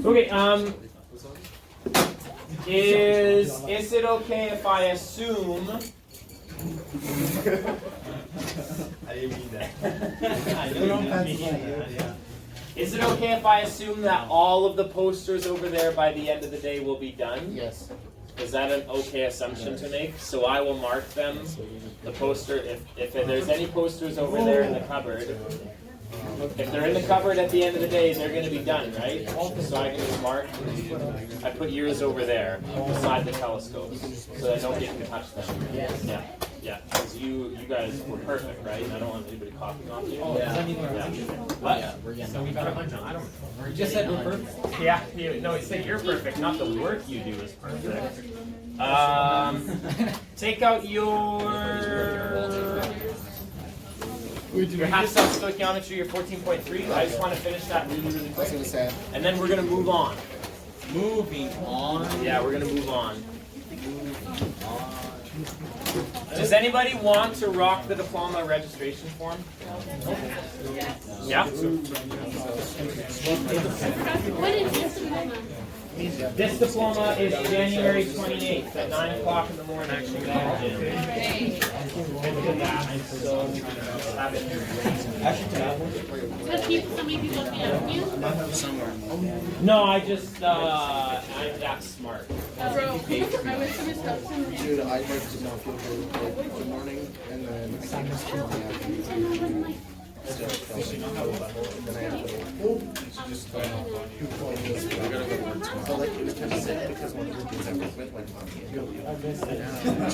Okay, is it okay if I assume? I didn't mean that. I didn't mean that. Yeah. Is it okay if I assume that all of the posters over there by the end of the day will be done? Yes. Is that an okay assumption to make? So I will mark them, the poster, if there's any posters over there in the cupboard. If they're in the cupboard at the end of the day, they're going to be done, right? So I can just mark. I put yours over there beside the telescopes so that nobody can touch them. Yeah, yeah. Because you guys were perfect, right? I don't want anybody copying off you. What? So we got a bunch of, I don't know. You just said we're perfect? Yeah. No, he said you're perfect. Not the work you do is perfect. Take out your half-cell stoichiometry, your 14.3. I just want to finish that really, really quick. And then we're going to move on. Moving on. Yeah, we're going to move on. Does anybody want to rock the diploma registration form? Yeah? What is this diploma? This diploma is January 28th at 9 o'clock in the morning. Actually, So many people can ask you? Somewhere. No, I just, I'm that smart. Bro, I was gonna stop some. Dude, I'd like to not feel good like the morning and then I can just feel the afternoon. Then I have to just I gotta go to work tomorrow. So like it was kind of sick because one of the dudes I work with like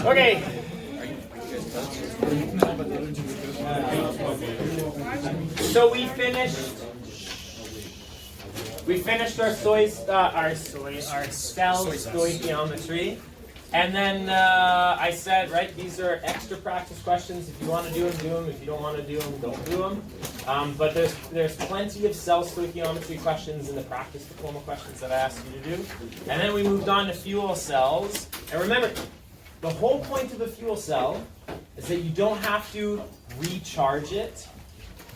Okay. So we finished our cell stoichiometry, and then I said, right, these are extra practice questions. If you want to do them, do them. If you don't want to do them, don't do them. But there's plenty of cell stoichiometry questions in the practice diploma questions that I asked you to do. And then we moved on to fuel cells. And remember, the whole point of a fuel cell is that you don't have to recharge it.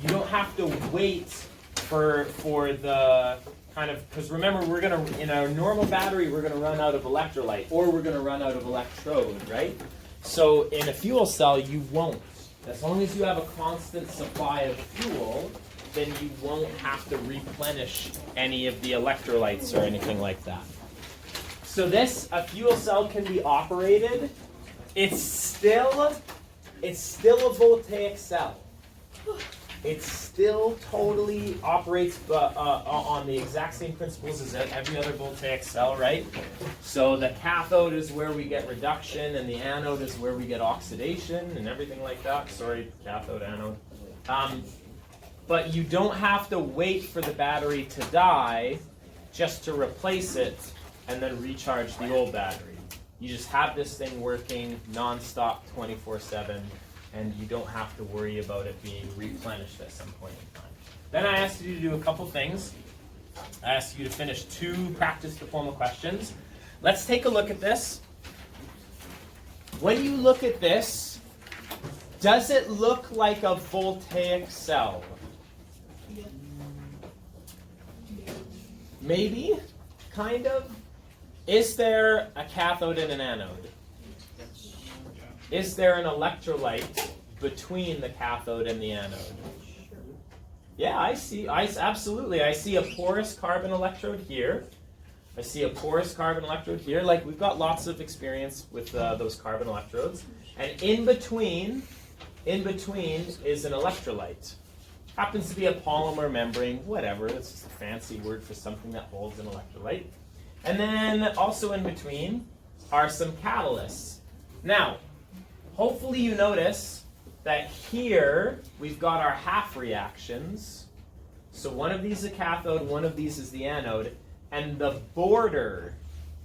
You don't have to wait for the kind of, because remember, we're going to, in our normal battery, we're going to run out of electrolyte, or we're going to run out of electrode, right? So in a fuel cell, you won't. As long as you have a constant supply of fuel, then you won't have to replenish any of the electrolytes or anything like that. So a fuel cell can be operated. It's still a voltaic cell. It still totally operates on the exact same principles as every other voltaic cell, right? So the cathode is where we get reduction, and the anode is where we get oxidation, and everything like that. Sorry, cathode, anode. But you don't have to wait for the battery to die just to replace it and then recharge the old battery. You just have this thing working non-stop 24/7. And you don't have to worry about it being replenished at some point in time. Then I asked you to do a couple things. I asked you to finish 2 practice diploma questions. Let's take a look at this. When you look at this, does it look like a voltaic cell? Maybe, kind of. Is there a cathode and an anode? Is there an electrolyte between the cathode and the anode? Yeah, absolutely. I see a porous carbon electrode here. I see a porous carbon electrode here. Like, we've got lots of experience with those carbon electrodes. And in between is an electrolyte. Happens to be a polymer membrane, whatever. It's just a fancy word for something that holds an electrolyte. And then also in between are some catalysts. Now, hopefully you notice that here we've got our half reactions. So one of these is a cathode, one of these is the anode, and the border,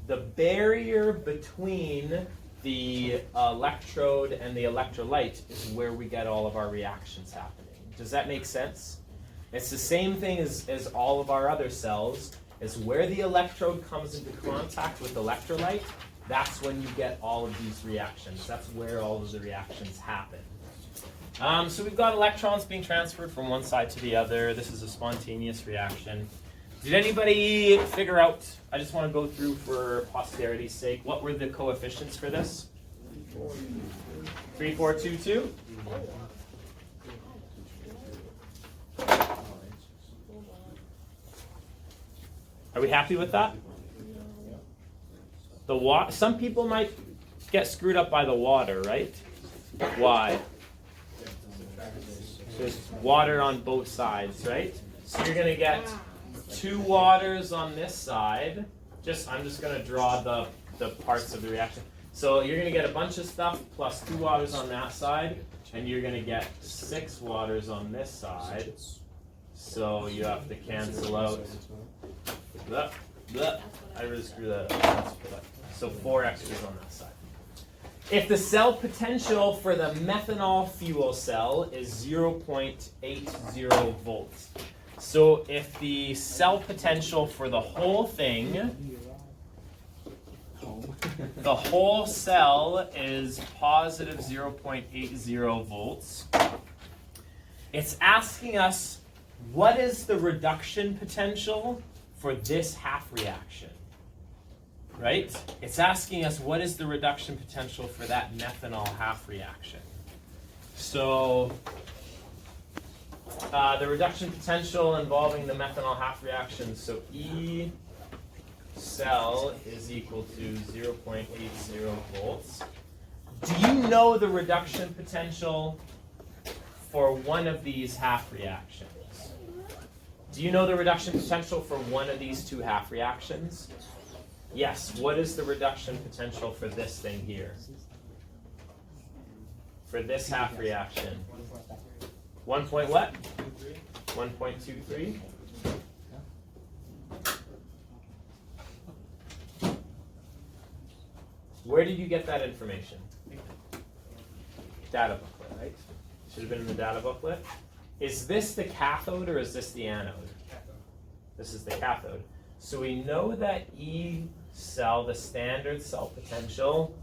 the barrier between the electrode and the electrolyte is where we get all of our reactions happening. Does that make sense? It's the same thing as all of our other cells, is where the electrode comes into contact with electrolyte. That's when you get all of these reactions. That's where all of the reactions happen. So we've got electrons being transferred from one side to the other. This is a spontaneous reaction. Did anybody figure out, I just want to go through for posterity's sake, what were the coefficients for this? 3, 4, 2, 2? Are we happy with that? Some people might get screwed up by the water, right? Why? There's water on both sides, right? So you're going to get 2 waters on this side. I'm just going to draw the parts of the reaction. So you're going to get a bunch of stuff plus 2 waters on that side, and you're going to get 6 waters on this side. So you have to cancel out. I really screwed that up. So 4 extras on that side. If the cell potential for the methanol fuel cell is 0.80 volts, so if the cell potential for the whole thing, the whole cell is positive 0.80 volts, it's asking us what is the reduction potential for this half reaction. Right? It's asking us what is the reduction potential for that methanol half reaction. So the reduction potential involving the methanol half reaction, so E cell is equal to 0.80 volts. Do you know the reduction potential for one of these half reactions? Do you know the reduction potential for one of these 2 half reactions? Yes, what is the reduction potential for this thing here? For this half reaction? 1 point what? 1.23? Where did you get that information? Data booklet, right? Should have been in the data booklet. Is this the cathode or is this the anode? This is the cathode. So we know that E cell, the standard cell potential,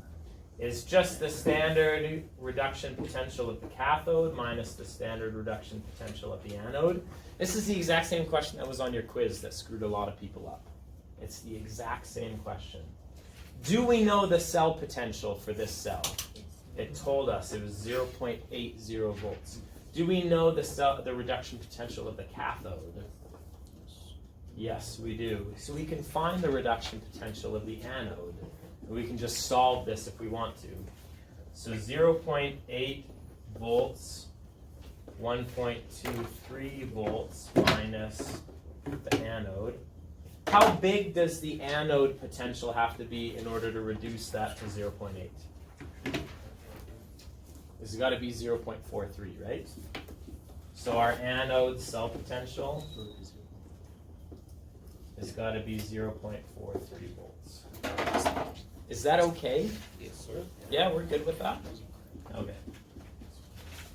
is just the standard reduction potential of the cathode minus the standard reduction potential of the anode. This is the exact same question that was on your quiz that screwed a lot of people up. It's the exact same question. Do we know the cell potential for this cell? It told us it was 0.80 volts. Do we know the reduction potential of the cathode? Yes, we do. So we can find the reduction potential of the anode. We can just solve this if we want to. So 0.8 volts, 1.23 volts minus the anode. How big does the anode potential have to be in order to reduce that to 0.8? This has got to be 0.43, right? So our anode cell potential has got to be 0.43 volts. Is that okay? Yes, sir. Yeah, we're good with that? Okay.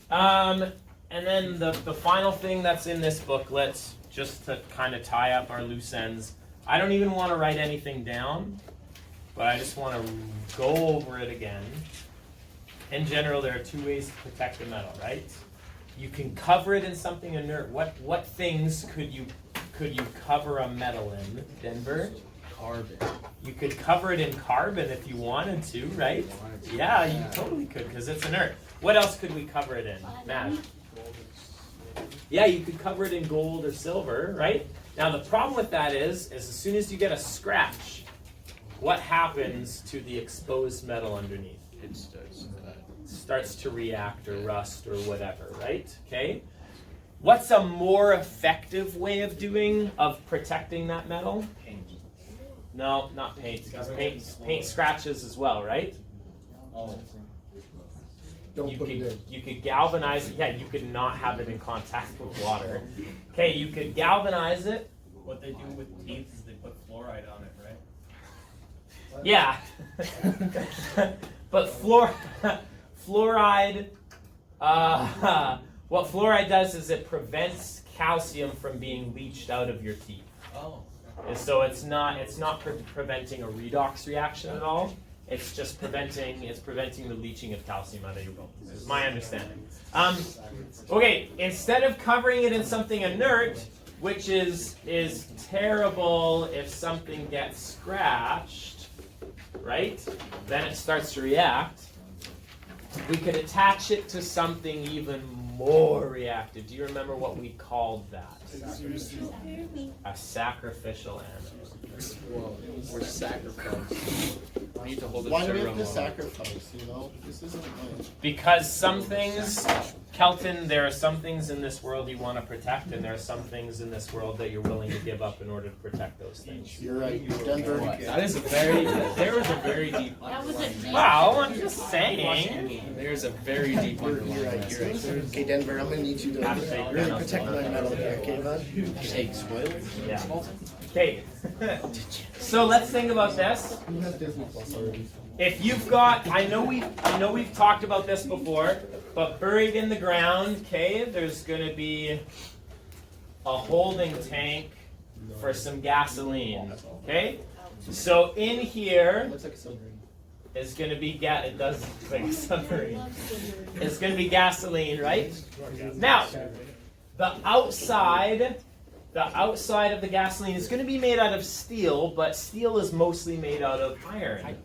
And then the final thing that's in this booklet, just to kind of tie up our loose ends, I don't even want to write anything down, but I just want to go over it again. In general, there are 2 ways to protect the metal, right? You can cover it in something inert. What things could you cover a metal in, Denver? Carbon. You could cover it in carbon if you wanted to, right? Yeah, you totally could because it's inert. What else could we cover it in, Matt? Yeah, you could cover it in gold or silver, right? Now the problem with that is as soon as you get a scratch, what happens to the exposed metal underneath? It Starts to react or rust or whatever, right? Okay. What's a more effective way of protecting that metal? paint. No, not paint. Because paint scratches as well, right? Oh. You could galvanize it. Yeah, you could not have it in contact with water. Okay, you could galvanize it. What they do with teeth is they put fluoride on it, right? Yeah. But fluoride, what fluoride does is it prevents calcium from being leached out of your teeth. Oh. And so it's not preventing a redox reaction at all. It's just preventing the leaching of calcium out of your bones. Is my understanding. Okay, instead of covering it in something inert, which is terrible if something gets scratched, right? Then it starts to react. We could attach it to something even more reactive. Do you remember what we called that? A sacrificial animal. Well, we're sacrificed. I need to hold it. Why do we have to sacrifice, you know? This isn't like... Because some things, Kelton, there are some things in this world you want to protect, and there are some things in this world that you're willing to give up in order to protect those things. You're right, Denver. That is a very, there is a very deep That was it. Wow, I'm just saying. There's a very deep underlying You're right, message. you're right. Okay, Denver, I'm gonna need you to really protect my metal here, okay, bud? Shakes will. Yeah. Okay. So let's think about this. Who has Disney Plus already? If you've got, I know we've talked about this before, but buried in the ground, okay, there's going to be a holding tank for some gasoline, okay? So in here Looks like a submarine. is going to be it does look like a submarine. It's going to be gasoline, right? Now, the outside of the gasoline is going to be made out of steel, but steel is mostly made out of iron.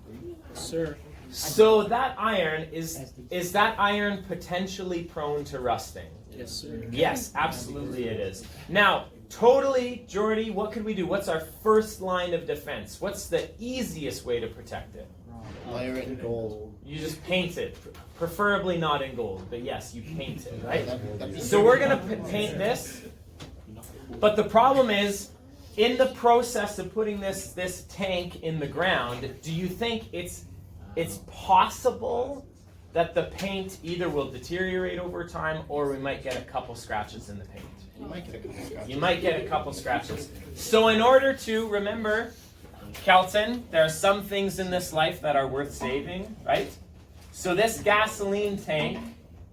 Sir. So that iron is that iron potentially prone to rusting? Yes, sir. Yes, absolutely it is. Now, totally, Jordy, what could we do? What's our first line of defense? What's the easiest way to protect it? Wire it in gold. You just paint it, preferably not in gold, but yes, you paint it, right? That'd be So we're going to paint this, but the problem is, in the process of putting this tank in the ground, do you think it's possible that the paint either will deteriorate over time, or we might get a couple scratches in the paint? You might get a couple scratches. You might get a couple scratches. So in order to, remember, Kelton, there are some things in this life that are worth saving, right? So this gasoline tank,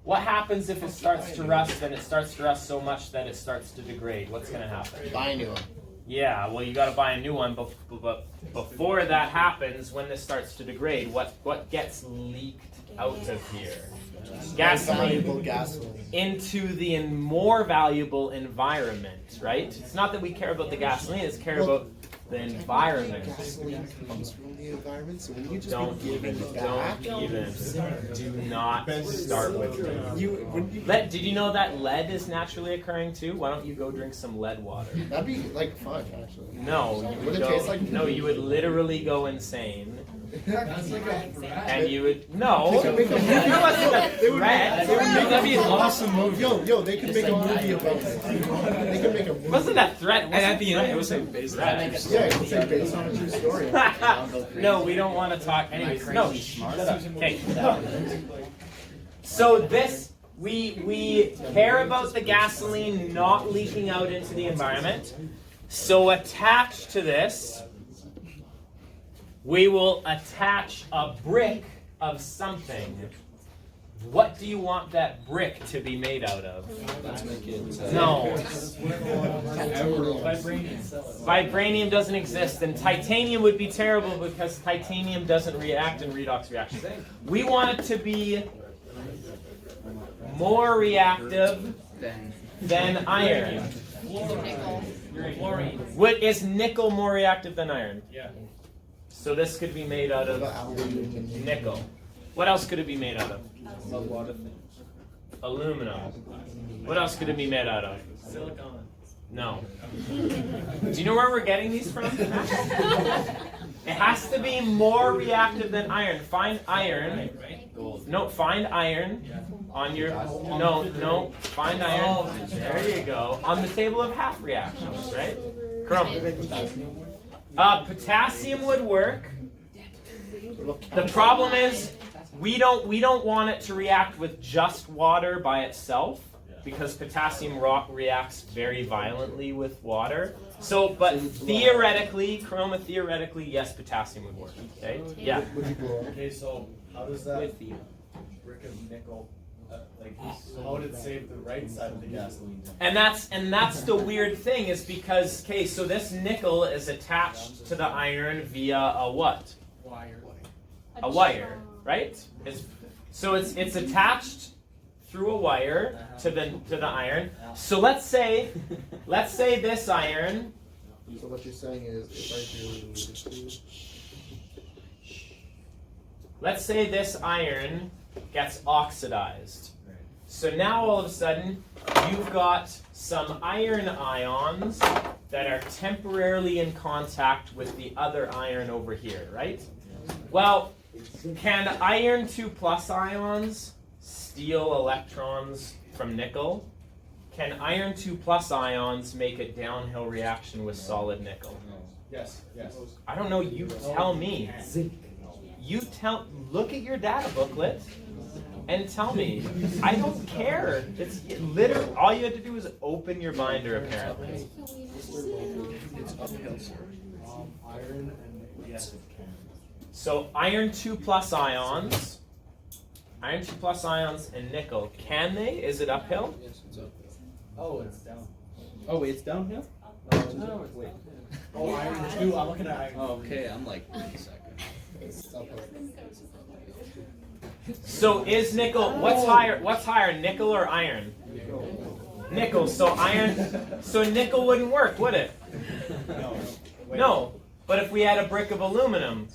what happens if it starts to rust, and it starts to rust so much that it starts to degrade? What's going to happen? Buy a new one. Yeah, well, you got to buy a new one, but before that happens, when this starts to degrade, what gets leaked out of here? Gasoline Valuable gasoline. into the more valuable environment, right? It's not that we care about the gasoline, it's care about the environment. Gasoline comes from the environment, so when you just Don't be giving even, back, do not start with me. Did you know that lead is naturally occurring too? Why don't you go drink some lead water? that'd be like fun, actually. No, you would Would it taste like- no, you would literally go insane. That's like And you would no. They could make a movie. That wasn't a threat. That'd be an awesome movie. Yo, they could make a movie about it. They could make a movie. It wasn't a threat. And at the end, it was like based on Yeah, it's like based on a true story. No, we don't want to talk. Anyways, no. Shut up. Okay. So this, we care about the gasoline not leaking out into the environment. So attached to this, we will attach a brick of something. What do you want that brick to be made out of? Let's make it. No. Vibranium cells. Vibranium doesn't exist, and titanium would be terrible because titanium doesn't react in redox reactions. We want it to be more reactive than iron. Fluorine. What is nickel more reactive than iron? Yeah. So this could be made out of nickel. What else could it be made out of? A lot of Aluminum. What else could it be made out of? silicon. No. Do you know where we're getting these from? It has to be more reactive than iron. Find iron. Right? Gold. No, find iron on your. No. Find iron. There you go. On the table of half reactions, right? Potassium would work. The problem is we don't want it to react with just water by itself because potassium reacts very violently with water. So, but theoretically, yes, potassium would work. Okay, yeah. Okay, so how does that brick of nickel, how would it save the right side of the gasoline tank? And that's the weird thing is because so this nickel is attached to the iron via a what? Wire. A wire, right? It's attached through a wire to the iron. So let's say this iron. So what you're saying is, if I do, Let's say this iron gets oxidized. So now all of a sudden, you've got some iron ions that are temporarily in contact with the other iron over here, right? Well, can iron 2+ ions steal electrons from nickel? Can iron 2+ ions make a downhill reaction with solid nickel? Yes, yes. I don't know, you tell me. Look at your data booklet and tell me. I don't care. It's literally, all you had to do was open your binder apparently. it's uphill, sir. Iron and yes, it can. So iron 2+ ions, and nickel, can they? Is it uphill? Yes, it's uphill. Oh, it's down. Oh, wait, it's downhill? Wait. Oh, iron 2. I'm looking at iron. Oh, okay, I'm like, wait a second. It's uphill. So is nickel, what's higher, nickel or iron? Nickel, so nickel wouldn't work, would it? No. No, but if we had a brick of aluminum,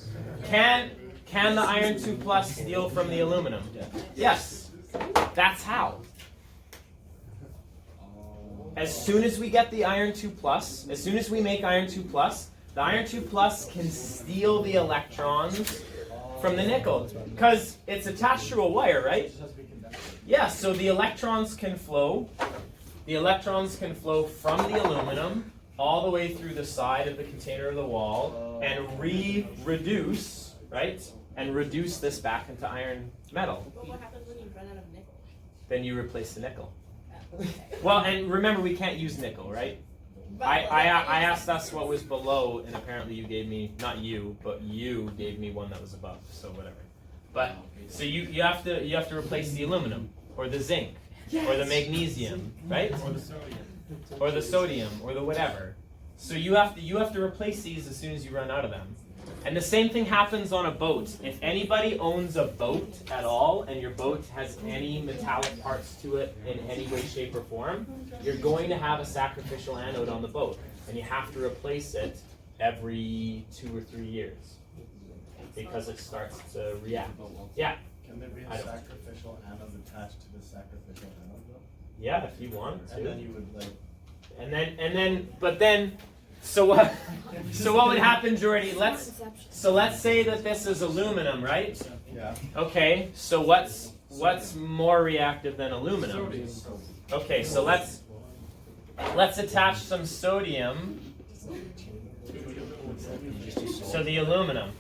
can the iron 2+ steal from the aluminum? Yes, that's how. As soon as we get the iron 2+, as soon as we make iron 2+, the iron 2+ can steal the electrons from the nickel, because it's attached to a wire, right? Yeah, so the electrons can flow. The electrons can flow from the aluminum all the way through the side of the container of the wall and reduce, right? And reduce this back into iron metal. But what happens when you run out of nickel? Then you replace the nickel. Well, and remember, we can't use nickel, right? I asked us what was below, and apparently you gave me, not you, but you gave me one that was above, so whatever. But so you have to replace the aluminum or the zinc or the magnesium, right? Or the sodium or the whatever. So you have to replace these as soon as you run out of them. And the same thing happens on a boat. If anybody owns a boat at all, and your boat has any metallic parts to it in any way, shape, or form, you're going to have a sacrificial anode on the boat. And you have to replace it every 2 or 3 years. Because it starts to react. Yeah? Can there be a sacrificial anode attached to the sacrificial anode though? Yeah, if you want to. And then you would like. So what would happen, Jordy? Let's say that this is aluminum, right? Yeah. Okay, so what's more reactive than aluminum? Okay, so let's attach some sodium to the aluminum.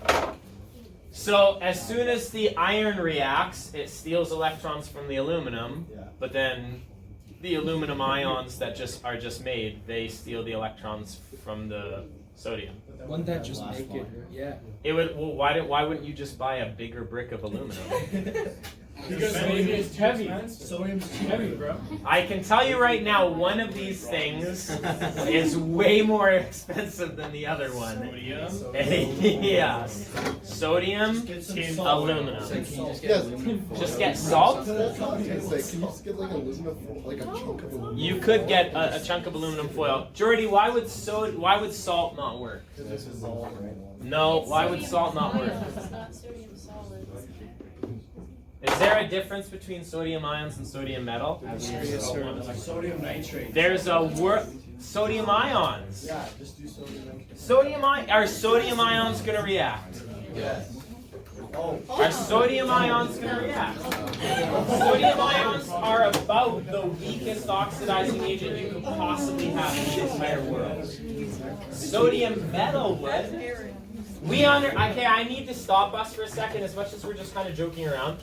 So as soon as the iron reacts, it steals electrons from the aluminum, but then the aluminum ions that are just made, they steal the electrons from the sodium. Wouldn't that just make it, yeah. It would. Well, why wouldn't you just buy a bigger brick of aluminum? Because sodium is heavy. Sodium's heavy, bro. I can tell you right now, one of these things is way more expensive than the other one. Sodium? Yes. Sodium, aluminum. Just get salt? Can you just get like aluminum, like a chunk of aluminum? You could get a chunk of aluminum foil. Jordy, why would salt not work? This is all right. No, why would salt not work? It's not sodium solids. Is there a difference between sodium ions and sodium metal? Sodium nitrate. There's sodium ions. Yeah, just do sodium nitrate. Are sodium ions going to react? Yes. Oh. Are sodium ions going to react? Sodium ions are about the weakest oxidizing agent you could possibly have in the entire world. Sodium metal would. Okay, I need to stop us for a second, as much as we're just kind of joking around.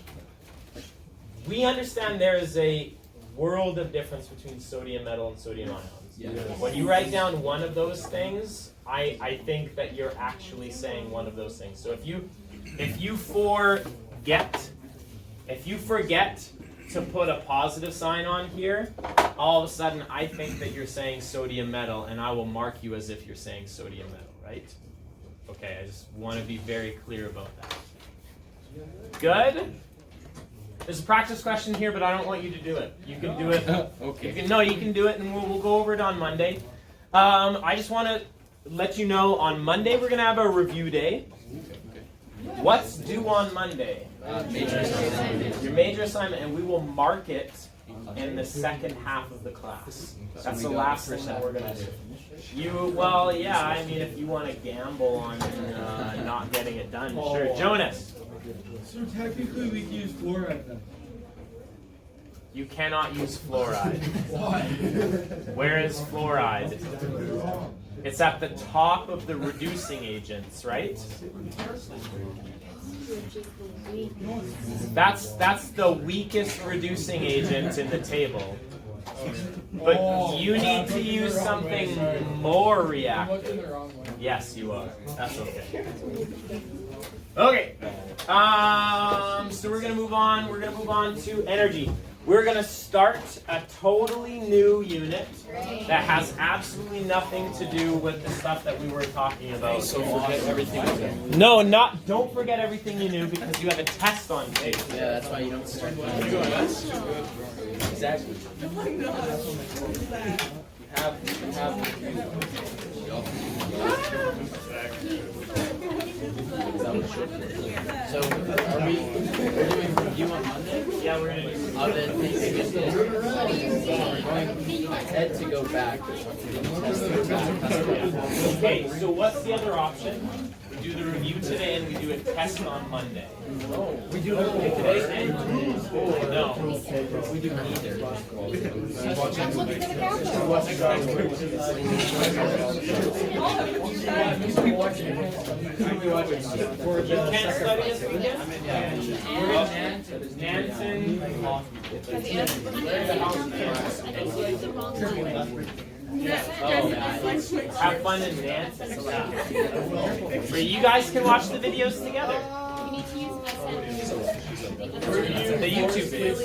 We understand there is a world of difference between sodium metal and sodium ions. Yeah. When you write down one of those things, I think that you're actually saying one of those things. So if you forget to put a positive sign on here, all of a sudden I think that you're saying sodium metal, and I will mark you as if you're saying sodium metal, right? Okay, I just want to be very clear about that. Good? There's a practice question here, but I don't want you to do it. You can do it. Okay. You can do it, and we'll go over it on Monday. I just want to let you know on Monday we're going to have a review day. What's due on Monday? Major assignment. Your major assignment, and we will mark it in the second half of the class. That's the last thing that we're going to do. Well, yeah, I mean, if you want to gamble on not getting it done, sure. Jonas. So technically we can use fluoride then. You cannot use fluoride. Why? Where is fluoride? It's at the top of the reducing agents, right? That's the weakest reducing agent in the table. But you need to use something more reactive. Yes, you are. That's okay. Okay. So we're gonna move on. We're gonna move on to energy. We're gonna start a totally new unit that has absolutely nothing to do with the stuff that we were talking about. So forget everything again. No, don't forget everything you knew because you have a test on Tuesday. Yeah, that's why you don't start. Exactly. So, are we doing review on Monday? Yeah, we're gonna do. Then we're going head to go back. Okay, so what's the other option? We do the review today and we do a test on Monday. We do it Today? No. We do neither. You can't study this weekend? Nansen. Have fun in Nansen. So you guys can watch the videos together. The YouTube videos.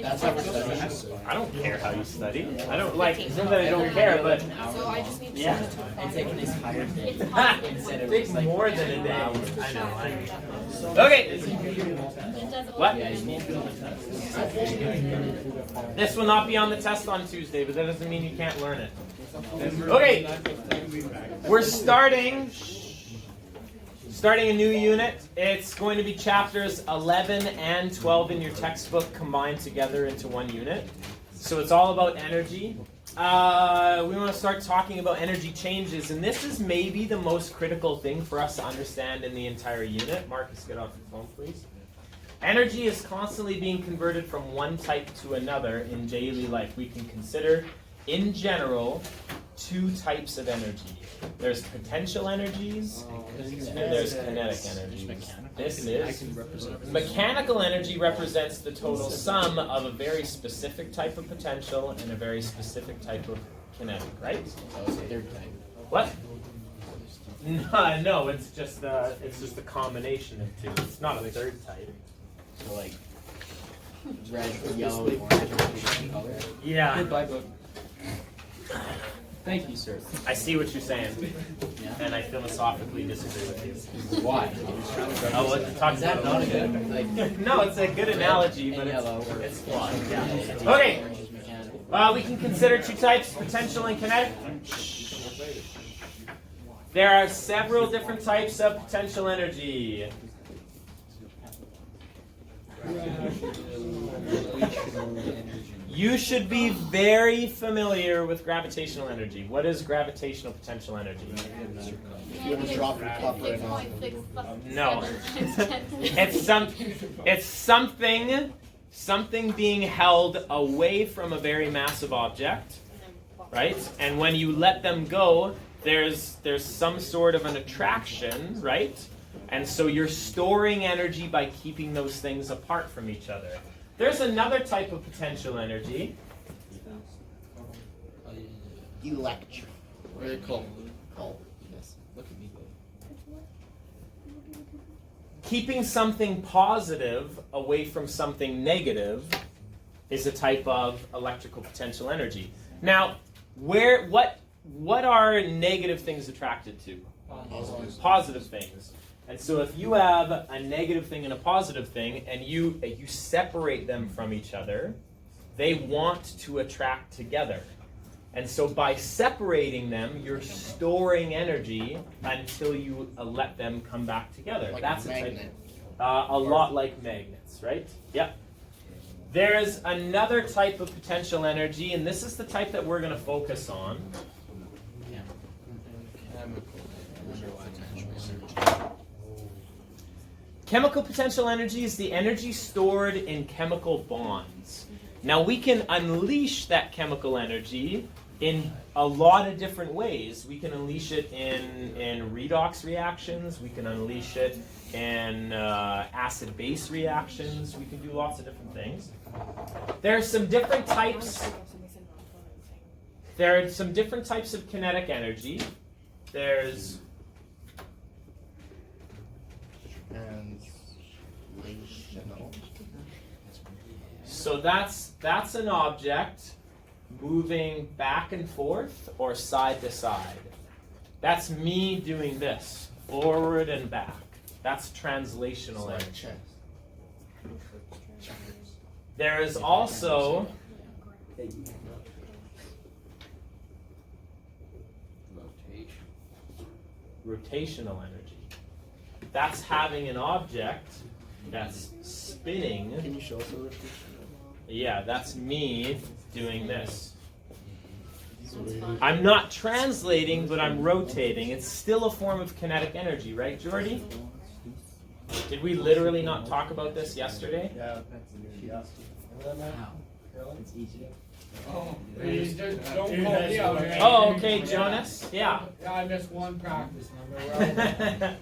That's how we're studying. I don't care how you study. I don't like, it's not that I don't care, but yeah. And taking this higher day instead of It's just like more than a day. I know. Okay. What? This will not be on the test on Tuesday, but that doesn't mean you can't learn it. Okay. We're starting a new unit. It's going to be chapters 11 and 12 in your textbook combined together into one unit. So it's all about energy. We want to start talking about energy changes, and this is maybe the most critical thing for us to understand in the entire unit. Marcus, get off your phone, please. Energy is constantly being converted from one type to another in daily life. We can consider, in general, two types of energy. There's potential energies and there's kinetic energies. This is mechanical energy represents the total sum of a very specific type of potential and a very specific type of kinetic, right? So it's a third type. What? No, it's just a combination of two. It's not a third type. So like red, yellow, orange, color. Yeah. Goodbye, book. Thank you, sir. I see what you're saying, Yeah. and I philosophically disagree with you. Why? Oh, let's talk Is that about not a good like? No, it's a good analogy, but and yellow or it's flawed. Yeah. orange Okay. is mechanical. We can consider two types, potential and kinetic. There are several different types of potential energy. You should be very familiar with gravitational energy. What is gravitational potential energy? If you want to drop your cup right now. No. It's something being held away from a very massive object, right? And when you let them go, there's some sort of an attraction, right? And so you're storing energy by keeping those things apart from each other. There's another type of potential energy. Electric. Very cool. Yes. Look at me. Keeping something positive away from something negative is a type of electrical potential energy. Now, what are negative things attracted to? Positive things. And so if you have a negative thing and a positive thing, and you separate them from each other, they want to attract together. And so by separating them, you're storing energy until you let them come back together. Like That's a magnet. a lot like magnets, right? Yep. There's another type of potential energy, and this is the type that we're going to focus on. Chemical potential energy is the energy stored in chemical bonds. Now we can unleash that chemical energy in a lot of different ways. We can unleash it in redox reactions. We can unleash it in acid-base reactions. We can do lots of different things. There are some different types. There are some different types of kinetic energy. There's translational. So that's an object moving back and forth or side to side. That's me doing this, forward and back. That's translational energy. There is also rotational energy. That's having an object that's spinning. Can you show us a rotation? Yeah, that's me doing this. I'm not translating, but I'm rotating. It's still a form of kinetic energy, right, Jordy? Did we literally not talk about this yesterday? Yeah. It's easy. Oh, please don't call me out. Man. Oh, okay, Jonas. Yeah. I missed one practice number.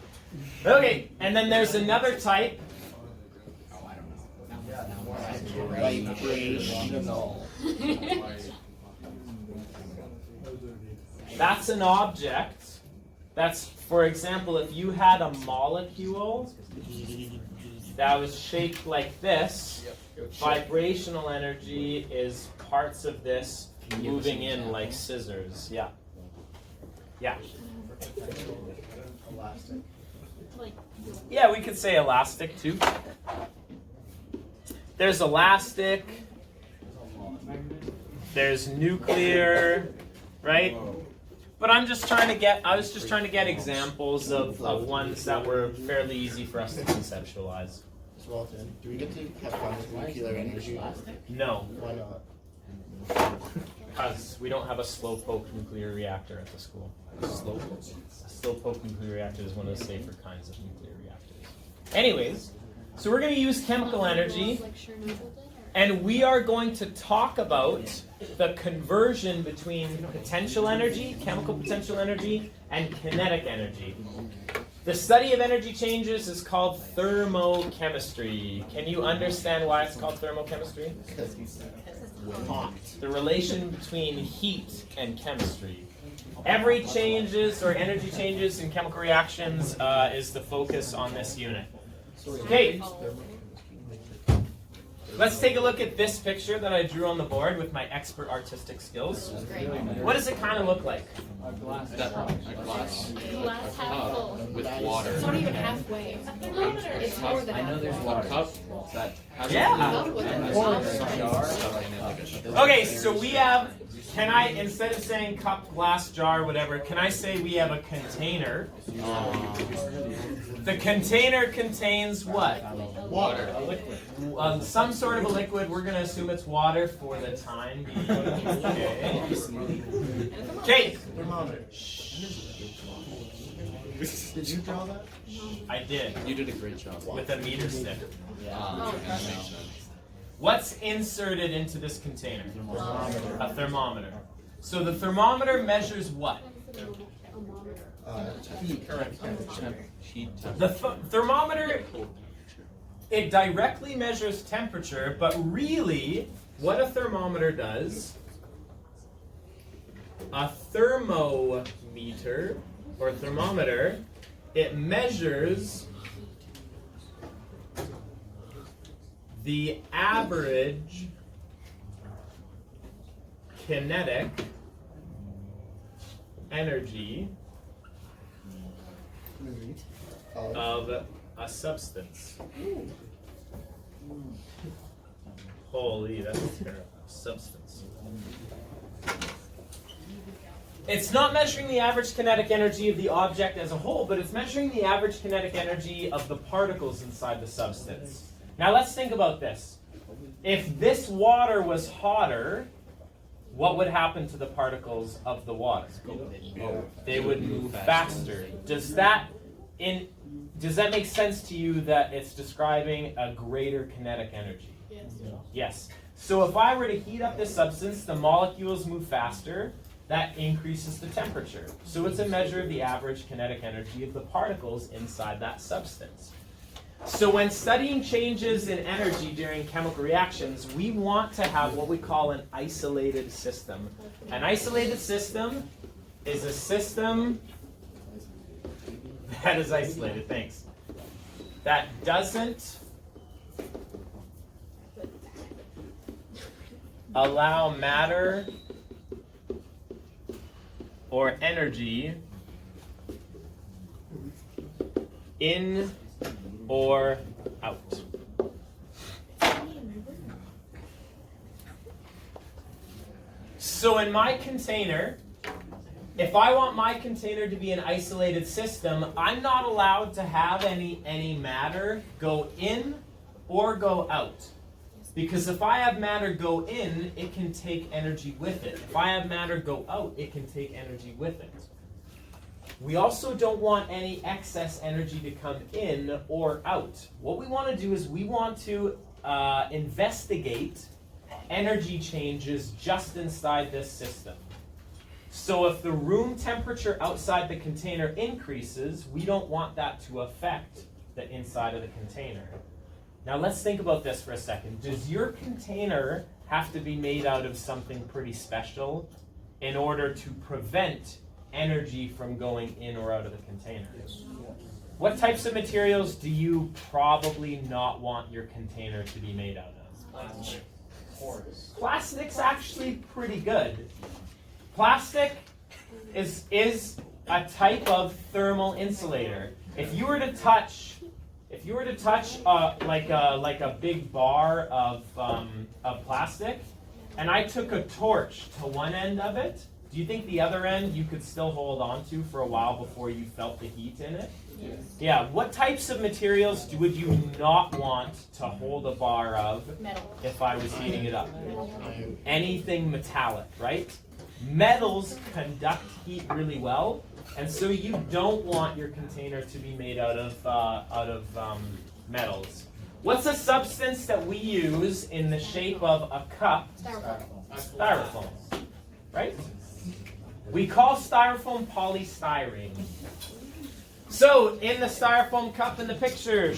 Okay, and then there's another type. Vibrational. That's an object. That's, for example, if you had a molecule that was shaped like this, vibrational energy is parts of this moving in like scissors. Yeah. Yeah. Elastic. Yeah, we could say elastic too. There's elastic. There's nuclear, right? But I was just trying to get examples of ones that were fairly easy for us to conceptualize. Walton, do we get to have fun with nuclear energy? No, Why not? because we don't have a slow-poke nuclear reactor at the school. A slow-poke nuclear reactor is one of the safer kinds of nuclear reactors. Anyways, so we're going to use chemical energy, and we are going to talk about the conversion between potential energy, chemical potential energy, and kinetic energy. The study of energy changes is called thermochemistry. Can you understand why it's called thermochemistry? The relation between heat and chemistry. Every changes or energy changes in chemical reactions is the focus on this unit. Okay, let's take a look at this picture that I drew on the board with my expert artistic skills. What does it kind of look like? A glass half full. With water. It's not even halfway. It's more than I know there's halfway. a cup that has Yeah. Okay, so we have, instead of saying cup, glass, jar, whatever, can I say we have a container? The container contains what? Water. A liquid. Some sort of a liquid. We're going to assume it's water for the time being. Okay. Okay. Thermometer. Did you draw that? I did. You did a great job. With a meter stick. That makes sense. What's inserted into this container? A thermometer. So the thermometer measures what? Heat. Heat The thermometer, it directly measures temperature, but really, what a thermometer does, a thermometer, or thermometer, it measures the average kinetic energy of a substance. Holy, that's terrible. Substance. It's not measuring the average kinetic energy of the object as a whole, but it's measuring the average kinetic energy of the particles inside the substance. Now let's think about this. If this water was hotter, what would happen to the particles of the water? They would move faster. Does that make sense to you that it's describing a greater kinetic energy? Yes. Yes. So if I were to heat up this substance, the molecules move faster. That increases the temperature. So it's a measure of the average kinetic energy of the particles inside that substance. So when studying changes in energy during chemical reactions, we want to have what we call an isolated system. An isolated system is a system that is isolated, thanks, that doesn't allow matter or energy in or out. So in my container, if I want my container to be an isolated system, I'm not allowed to have any matter go in or go out. Because if I have matter go in, it can take energy with it. If I have matter go out, it can take energy with it. We also don't want any excess energy to come in or out. What we want to do is we want to investigate energy changes just inside this system. So if the room temperature outside the container increases, we don't want that to affect the inside of the container. Now let's think about this for a second. Does your container have to be made out of something pretty special in order to prevent energy from going in or out of the container? Yes. What types of materials do you probably not want your container to be made out of? Plastic's actually pretty good. Plastic is a type of thermal insulator. If you were to touch like a big bar of plastic, and I took a torch to one end of it, do you think the other end you could still hold on to for a while before you felt the heat in it? Yes. Yeah. What types of materials would you not want to hold a bar of Metal. if I was heating it up? Anything metallic, right? Metals conduct heat really well, and so you don't want your container to be made out of metals. What's a substance that we use in the shape of a cup? Styrofoam, right? We call styrofoam polystyrene. So in the styrofoam cup in the picture,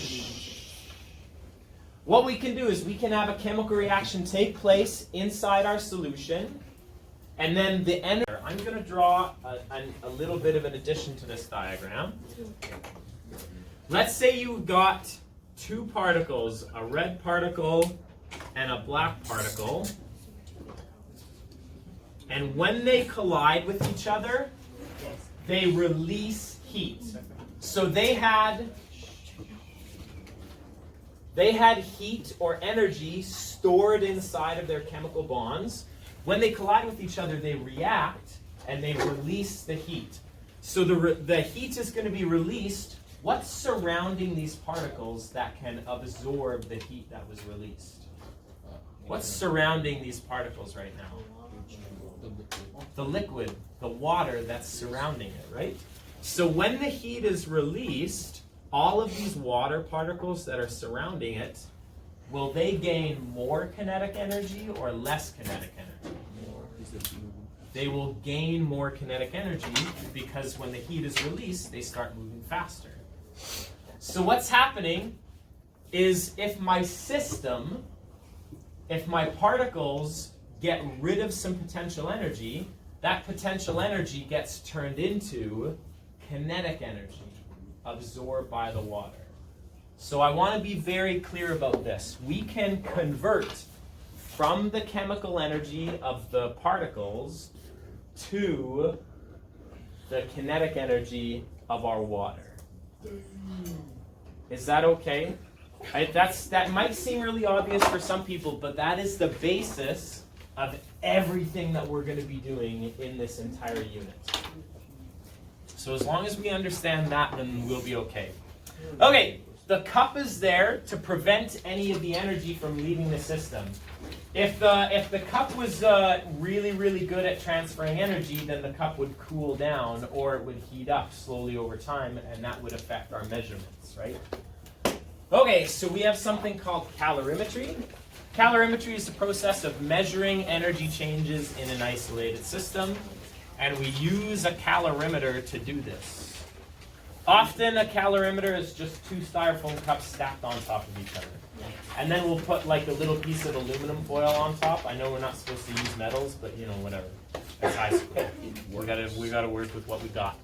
what we can do is we can have a chemical reaction take place inside our solution. And then the energy, I'm going to draw a little bit of an addition to this diagram. Let's say you've got two particles, a red particle and a black particle. And when they collide with each other, they release heat. So they had heat or energy stored inside of their chemical bonds. When they collide with each other, they react and they release the heat. So the heat is going to be released. What's surrounding these particles that can absorb the heat that was released? What's surrounding these particles right now? The liquid, the water that's surrounding it, right? So when the heat is released, all of these water particles that are surrounding it, will they gain more kinetic energy or less kinetic energy? They will gain more kinetic energy because when the heat is released, they start moving faster. So what's happening is if my particles get rid of some potential energy, that potential energy gets turned into kinetic energy absorbed by the water. So I want to be very clear about this. We can convert from the chemical energy of the particles to the kinetic energy of our water. Is that okay? That might seem really obvious for some people, but that is the basis of everything that we're going to be doing in this entire unit. So as long as we understand that, then we'll be okay. Okay, the cup is there to prevent any of the energy from leaving the system. If the cup was really, really good at transferring energy, then the cup would cool down or it would heat up slowly over time, and that would affect our measurements, right? Okay, so we have something called calorimetry. Calorimetry is the process of measuring energy changes in an isolated system, and we use a calorimeter to do this. Often a calorimeter is just two styrofoam cups stacked on top of each other. And then we'll put like a little piece of aluminum foil on top. I know we're not supposed to use metals, but you know, whatever. That's high school. We gotta work with what we got.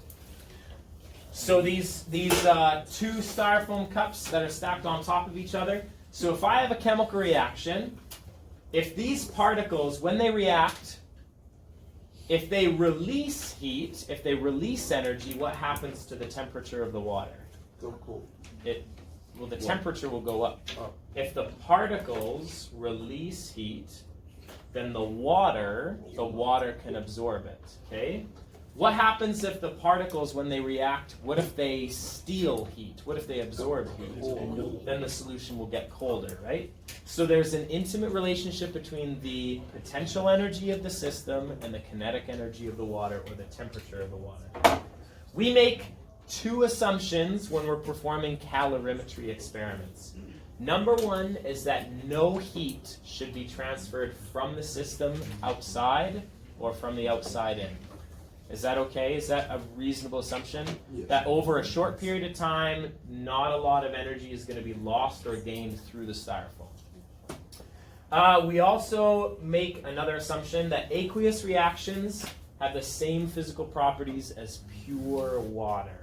So these two styrofoam cups that are stacked on top of each other. So if I have a chemical reaction, if these particles, when they react, if they release heat, if they release energy, what happens to the temperature of the water? Go cool. The temperature will go up. If the particles release heat, then the water can absorb it, okay? What happens if the particles, when they react, what if they steal heat? What if they absorb heat? Then the solution will get colder, right? So there's an intimate relationship between the potential energy of the system and the kinetic energy of the water, or the temperature of the water. We make two assumptions when we're performing calorimetry experiments. Number one is that no heat should be transferred from the system outside or from the outside in. Is that okay? Is that a reasonable assumption? Yes. That over a short period of time, not a lot of energy is going to be lost or gained through the styrofoam. We also make another assumption that aqueous reactions have the same physical properties as pure water.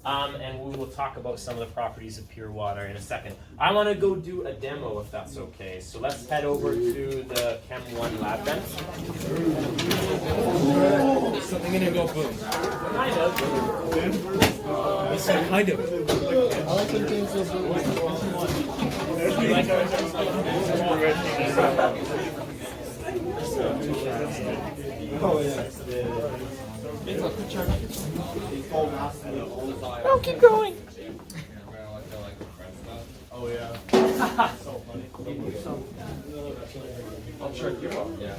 And we will talk about some of the properties of pure water in a second. I want to go do a demo if that's okay. So let's head over to the Chem 1 lab vent. Is something gonna go boom? Kind of. It's kind of. I like when things go boom. You like Oh, yeah. Oh, keep going. Oh yeah. So funny. I'll check you out. Yeah.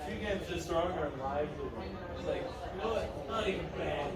Two games just stronger and lively. It's like, you know what? Not even bad.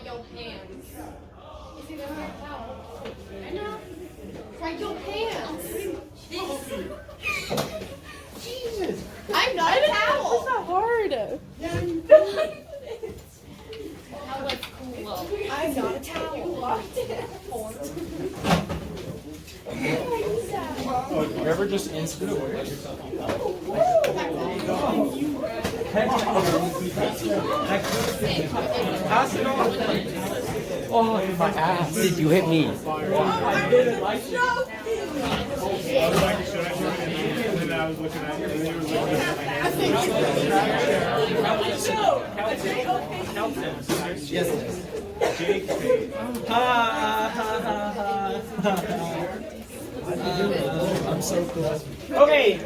your pants. I know. Try your pants. Jesus. I'm not a towel. It's not hard. That was cool. I'm not a towel. You ever just instant away? Pass it on. Oh, my ass. Did you hit me? I didn't like it. I was looking at you. And you were looking at me. Yes. Jake. I'm so cool. Okay.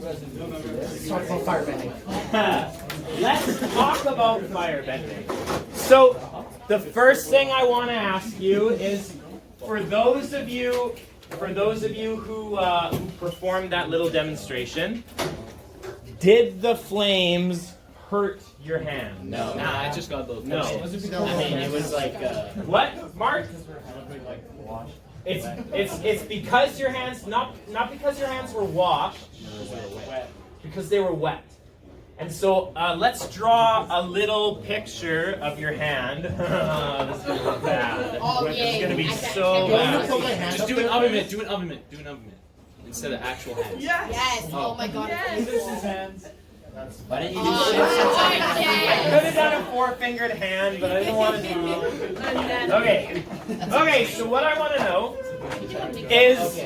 Let's talk about firebending. Let's talk about firebending. So, the first thing I want to ask you is, for those of you who performed that little demonstration, did the flames hurt your hand? No, nah, I just got those. No. I mean, it was like. What, Mark? It's because your hands, not because your hands were washed, because they were wet. And so let's draw a little picture of your hand. This is going to be bad. Oh, This is yeah. going to be I so can't bad. Just do an oven mitt. Do an oven mitt. Do an oven mitt instead of actual hands. Yes. Oh my God. Why didn't you do I could have done a four-fingered hand, but I didn't want to do it. Okay. Okay, so what I want to know is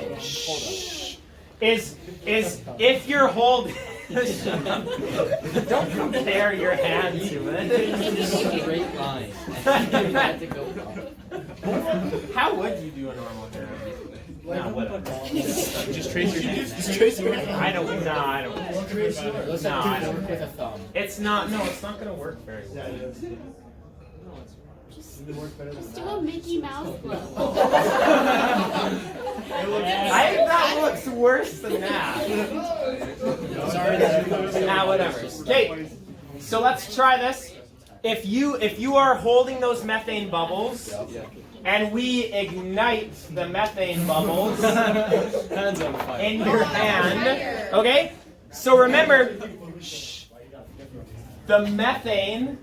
if you're holding... Don't compare your hand to it. Straight line. How would you do a normal hand? No, whatever. Just trace your hand. Just trace your hand. I don't. No, I don't. No, I don't. with a thumb? It's not. No, it's not going to work very well. Just do a Mickey Mouse glove. I think that looks worse than that. Sorry. Nah, whatever. Okay, so let's try this. If you are holding those methane bubbles, and we ignite the methane bubbles Hands on fire. in your hand, okay? So remember, the methane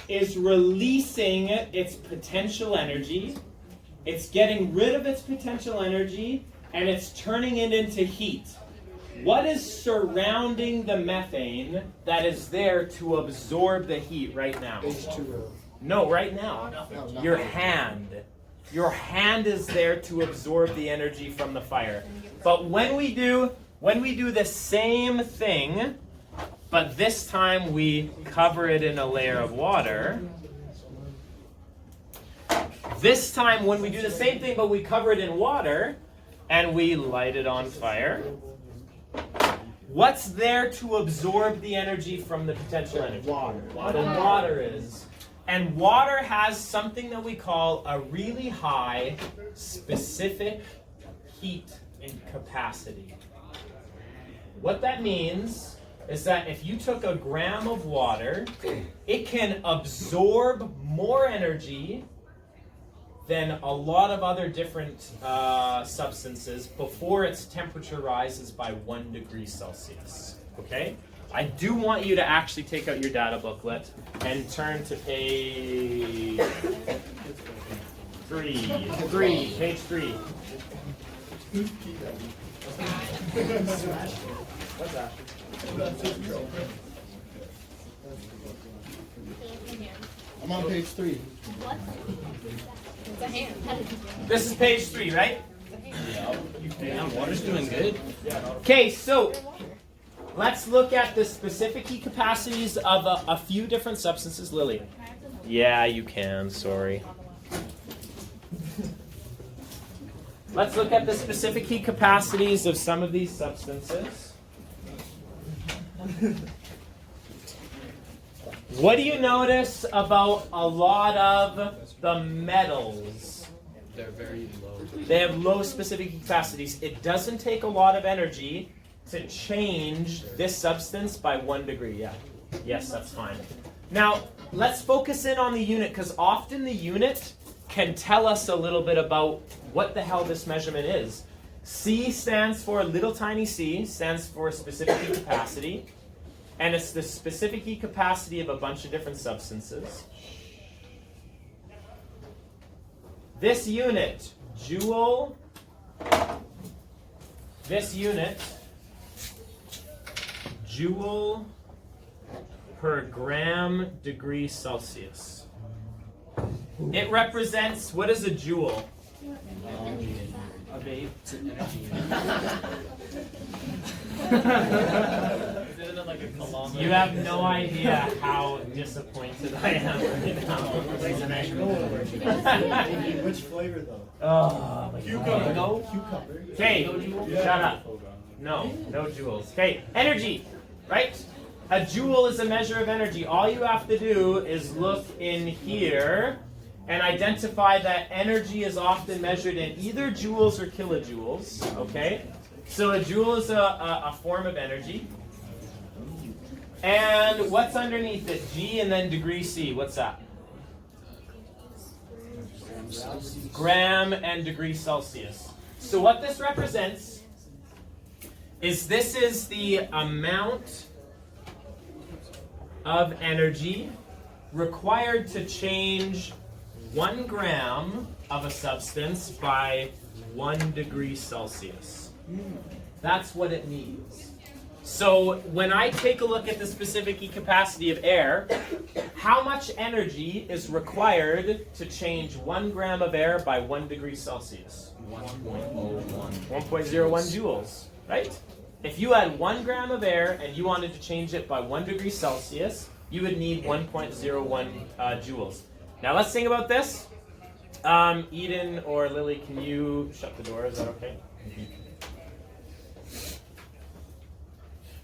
is releasing its potential energy. It's getting rid of its potential energy, and it's turning it into heat. What is surrounding the methane that is there to absorb the heat right now? H2O. No, right now. Your hand. Your hand is there to absorb the energy from the fire. But when we do the same thing, but this time we cover it in a layer of water. This time when we do the same thing, but we cover it in water, and we light it on fire, what's there to absorb the energy from the potential energy? Water. The water is. And water has something that we call a really high specific heat and capacity. What that means is that if you took a gram of water, it can absorb more energy than a lot of other different substances before its temperature rises by 1 degree Celsius. Okay? I do want you to actually take out your data booklet and turn to page 3. Page 3. What's that? I'm on page 3. It's a hand. This is page 3, right? Yeah, water's doing good. Okay, so let's look at the specific heat capacities of a few different substances. Lily. Yeah, you can. Sorry. Let's look at the specific heat capacities of some of these substances. What do you notice about a lot of the metals? They're very low. They have low specific heat capacities. It doesn't take a lot of energy to change this substance by 1 degree. Yeah. Yes, that's fine. Now, let's focus in on the unit, because often the unit can tell us a little bit about what the hell this measurement is. C stands for, little tiny c, stands for specific heat capacity. And it's the specific heat capacity of a bunch of different substances. This unit, joule, joule per gram degree Celsius. It represents, what is a joule? A babe. It's an energy. Like a kilometer. You have no idea how disappointed I am right now. Which flavor though? Oh, Cucumber. no. Cucumber. Okay, shut up. No joules. Okay, energy, right? A joule is a measure of energy. All you have to do is look in here and identify that energy is often measured in either joules or kilojoules, okay? So a joule is a form of energy. And what's underneath it? G and then degree C. What's that? Gram and degree Celsius. So what this represents is this is the amount of energy required to change 1 gram of a substance by 1 degree Celsius. That's what it means. So when I take a look at the specific heat capacity of air, how much energy is required to change 1 gram of air by 1 degree Celsius? 1.01 joules, right? If you had 1 gram of air and you wanted to change it by 1 degree Celsius, you would need 1.01 joules. Now let's think about this. Eden or Lily, can you shut the door? Is that okay?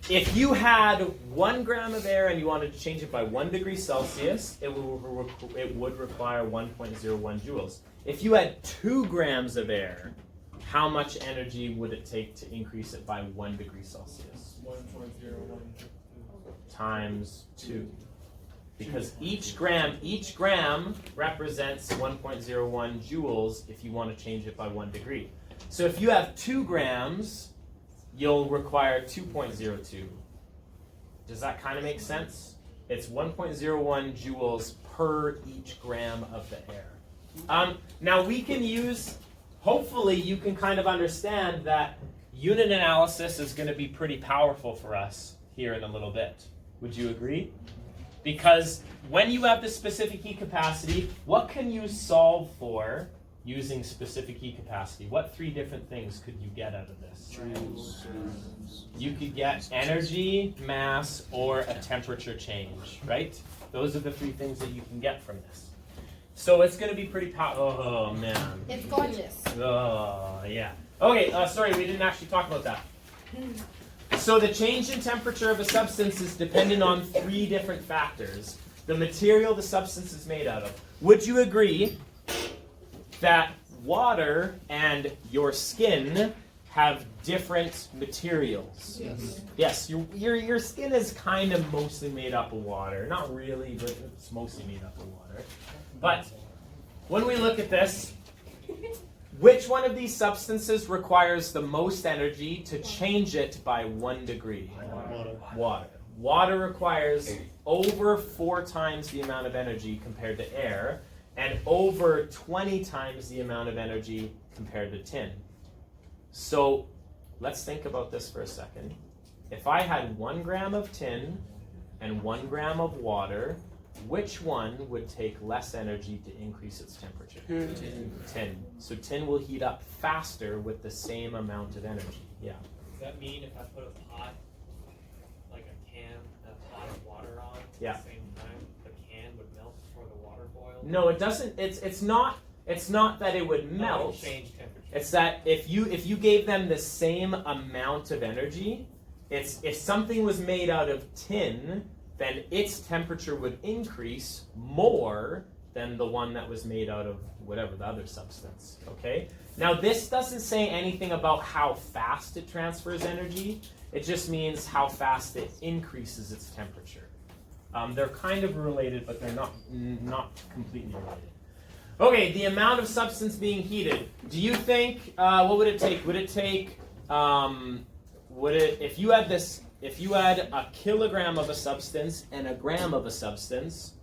If you had 1 gram of air and you wanted to change it by 1 degree Celsius, it would require 1.01 joules. If you had 2 grams of air, how much energy would it take to increase it by 1 degree Celsius? 1.01 times 2. Because each gram represents 1.01 joules if you want to change it by 1 degree. So if you have 2 grams, you'll require 2.02. Does that kind of make sense? It's 1.01 joules per each gram of the air. Now we can use, hopefully you can kind of understand that unit analysis is going to be pretty powerful for us here in a little bit. Would you agree? Because when you have the specific heat capacity, what can you solve for using specific heat capacity? What 3 different things could you get out of this? You could get energy, mass, or a temperature change, right? Those are the 3 things that you can get from this. So it's going to be pretty powerful. Oh, man. It's gorgeous. Oh, yeah. Okay, sorry, we didn't actually talk about that. So the change in temperature of a substance is dependent on 3 different factors. The material the substance is made out of. Would you agree that water and your skin have different materials? Yes. Yes, your skin is kind of mostly made up of water. Not really, but it's mostly made up of water. But when we look at this, which one of these substances requires the most energy to change it by 1 degree? Water. Water requires over 4 times the amount of energy compared to air, and over 20 times the amount of energy compared to tin. So let's think about this for a second. If I had 1 gram of tin and 1 gram of water, which one would take less energy to increase its temperature? Tin. So tin will heat up faster with the same amount of energy. Yeah. Does that mean if I put a pot, like a can, a pot of water on at the same time, the can would melt before the water boiled? No, it doesn't. It's not that it would melt. Change temperature. It's that if you gave them the same amount of energy, if something was made out of tin, then its temperature would increase more than the one that was made out of whatever the other substance. Okay? Now this doesn't say anything about how fast it transfers energy. It just means how fast it increases its temperature. They're kind of related, but they're not completely related. Okay, the amount of substance being heated. Do you think, what would it take? Would it take, if you had a kilogram of a substance and a gram of a substance,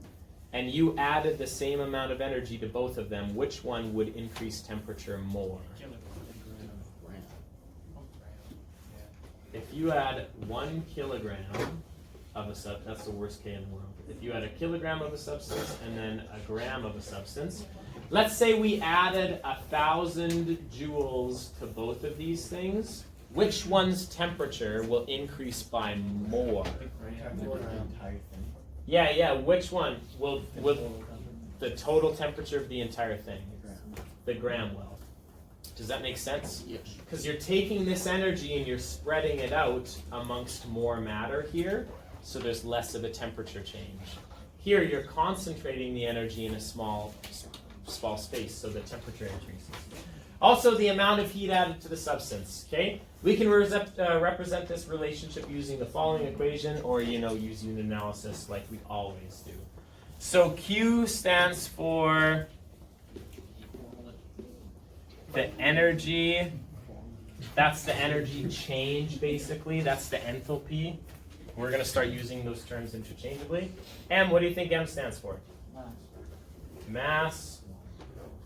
and you added the same amount of energy to both of them, which one would increase temperature more? If you had 1 kilogram of a substance, that's the worst K in the world. If you had a kilogram of a substance and then a gram of a substance, let's say we added 1,000 joules to both of these things, which one's temperature will increase by more? Yeah, which one will the total temperature of the entire thing? The gram will. Does that make sense? Yes. Because you're taking this energy and you're spreading it out amongst more matter here, so there's less of a temperature change. Here, you're concentrating the energy in a small space, so the temperature increases. Also, the amount of heat added to the substance. Okay, we can represent this relationship using the following equation, or use unit analysis like we always do. So Q stands for the energy. That's the energy change, basically. That's the enthalpy. We're going to start using those terms interchangeably. M, what do you think M stands for? Mass.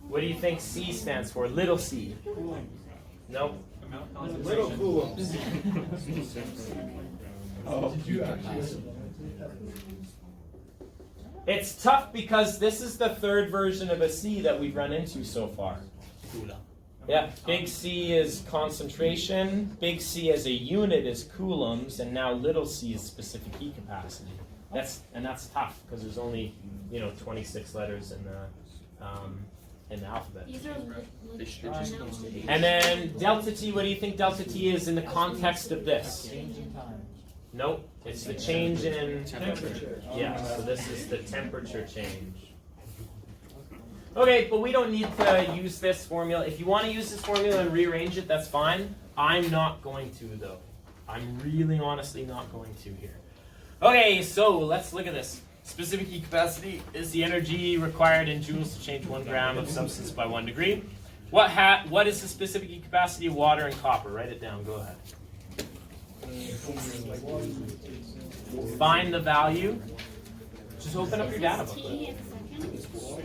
What do you think C stands for? Little c. Nope. Little coulombs. It's tough because this is the third version of a C that we've run into so far. Yeah, big C is concentration, big C as a unit is coulombs, and now little c is specific heat capacity. That's tough because there's only 26 letters in the alphabet. These are And then delta T, what do you think delta T is in the context of this? Change in time. Nope, it's the change in temperature. Yeah, so this is the temperature change. Okay, but we don't need to use this formula. If you want to use this formula and rearrange it, that's fine. I'm not going to, though. I'm really honestly not going to here. Okay, so let's look at this. Specific heat capacity is the energy required in joules to change 1 gram of substance by 1 degree. What is the specific heat capacity of water and copper? Write it down. Go ahead. Find the value. Just open up your data book.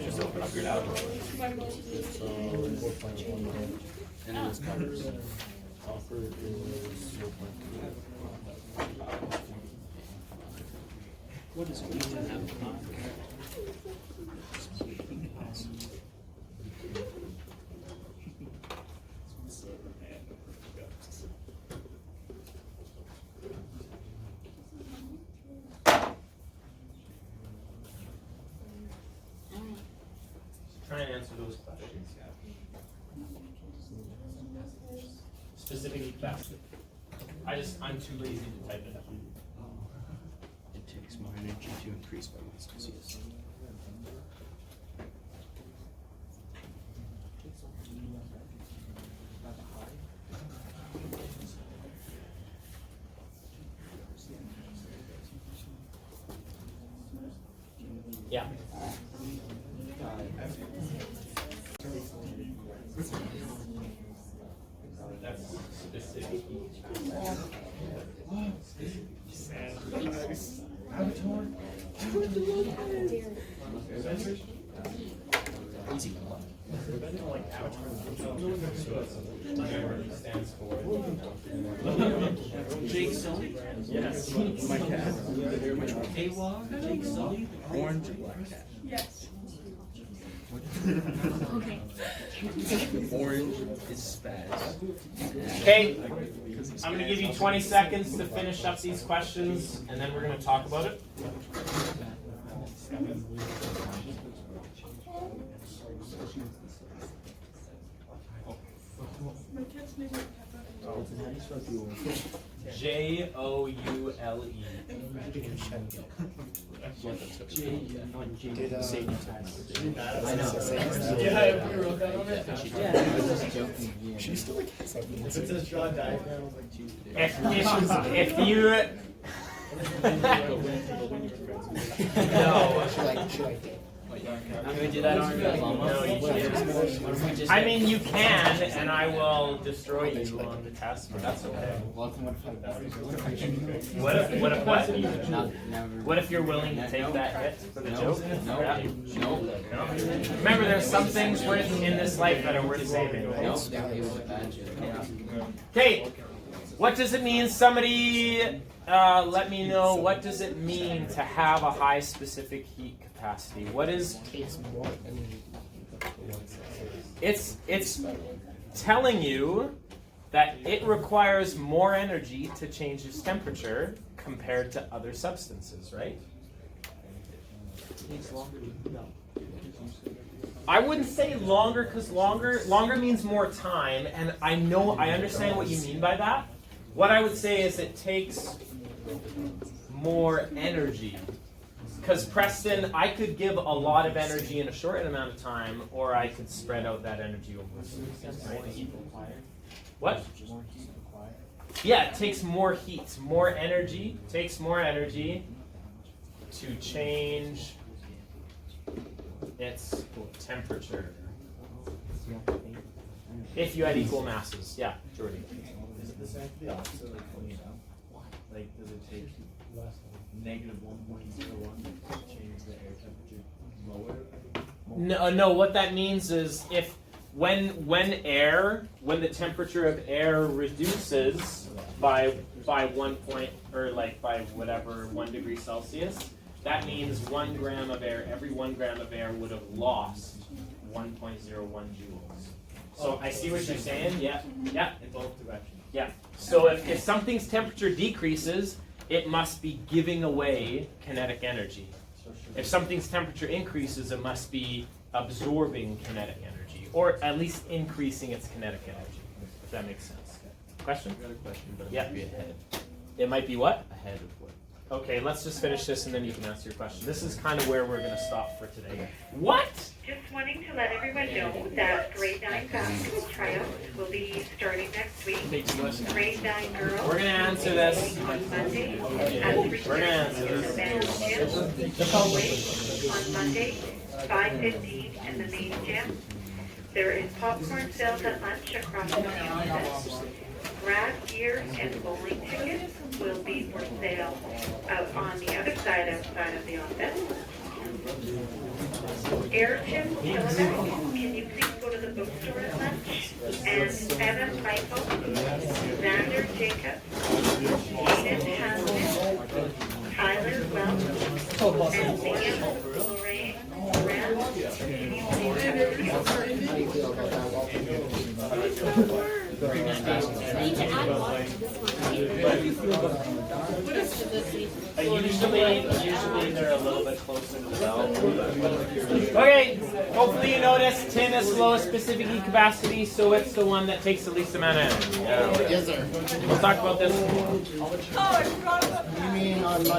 Just open up your data book. And then it's covers. Copper is 0.2. What is it? Try and answer those questions. Specific heat capacity. I'm too lazy to type it up. It takes more energy to increase by 1 Celsius. Yeah. That's specific heat capacity. Easy. Stands for Jake Sully? yes. My cat. AWA? Jake Sully? Orange and black cat. Yes. Okay. Orange is spaz. Okay, I'm going to give you 20 seconds to finish up these questions, and then we're going to talk about it. Joule. I know. Yeah, we wrote that on it. She still like has something. It's a draw diagram of like two. If you No. Should I? Can we do that on No, you can't. I mean, you can, and I will destroy you on the test, but that's okay. What If what? Never. What if you're willing to take that hit for the joke? No. Yeah. No. No. Remember, there's some things in this life that are worth saving. Right? No. It was a bad joke. Okay, what does it mean? Somebody let me know, what does it mean to have a high specific heat capacity? What is... It's telling you that it requires more energy to change its temperature compared to other substances, right? I wouldn't say longer, because longer means more time, and I understand what you mean by that. What I would say is it takes more energy. Because Preston, I could give a lot of energy in a short amount of time, or I could spread out that energy over right? What? Yeah, it takes more heat, more energy, takes more energy to change its temperature. If you had equal masses. Yeah, Jordy. Is it the same for the opposite, like clean it up? Like, does it take negative 1.01 to change the air temperature lower? No, what that means is if when the temperature of air reduces by 1 point, or like by whatever 1 degree Celsius, that means 1 gram of air, every 1 gram of air would have lost 1.01 joules. So I see what you're saying. Yeah. In both directions. Yeah. So if something's temperature decreases, it must be giving away kinetic energy. If something's temperature increases, it must be absorbing kinetic energy, or at least increasing its kinetic energy, if that makes sense. Question? I got a question, but it Yeah. might be ahead. It might be what? Ahead of what? Okay, let's just finish this and then you can answer your question. This is kind of where we're going to stop for today. What? Just wanting to let everyone know that grade 9 basketball tryouts will be starting next week. Grade 9 girls. We're going to answer this. On Monday at 3:30 We're going to answer in the this. men's gym. Hallway on Monday, 5:15 in the main gym. There is popcorn sales at lunch across the campus. Grad gear and bowling tickets will be for sale out on the other side outside of the office. Ayrton Hilleback, can you please go to the bookstore at lunch? And Evan Michael, Xander Jacob, Hayden Hamlin, Tyler Welch, and Liam Lorraine Grant, can you please come to the office? How do you feel about that? I need to add water to this one, right? What is this? Usually they're a little bit closer to the bell. Okay, hopefully you noticed tin is lowest specific heat capacity, so it's the one that takes the least amount of energy. Yes, sir. We'll talk about this. You mean on Monday?